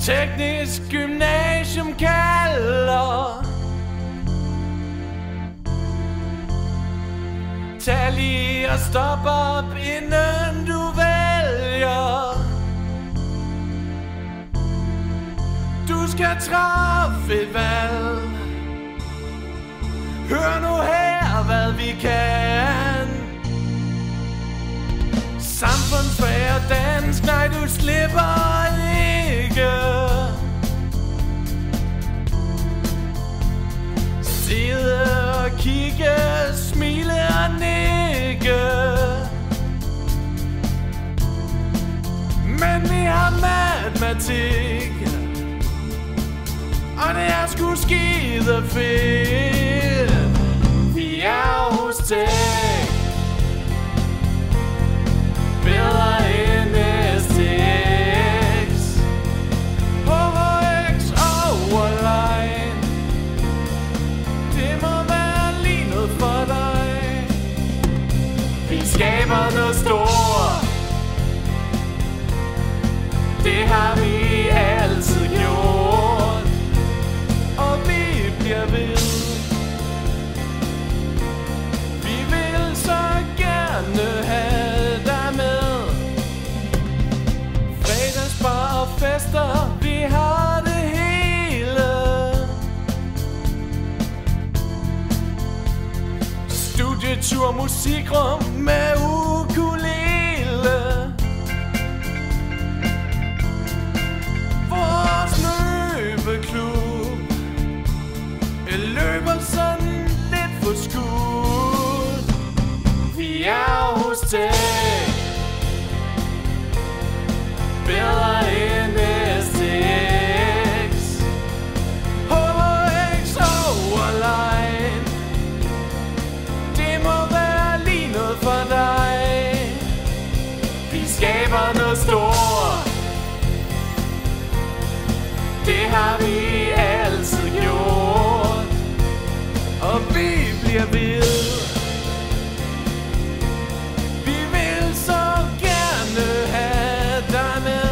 Teknisk gymnasium kalder. Tag lige og stop op, inden du vælger. Du skal træffe et valg. Hør nu her, hvad vi kan. Samfundsfag og dansk, nej, du slipper ikke. Sidde og kigge, smile og nikke. Men vi har matematik, og det er sgu skide fedt. Vi er hos Tech, bedre end STX, HHX overline. Det må være lige noget for dig. Vi skaber noget stort, det har vi altid gjort, og vi bliver ved. Vi vil så gerne have dig med. Fredagsbar og fester, vi har det hele. Studietur, musikrum med ukulele. Vores løbeklub løber sådan lidt for skud. Vi er hos Tech, bedre end STX, HHX overline. Det må være lige noget for dig. Vi skaber noget stort, det har vi altid gjort, og vi bliver ved. Vi vil så gerne have dig med.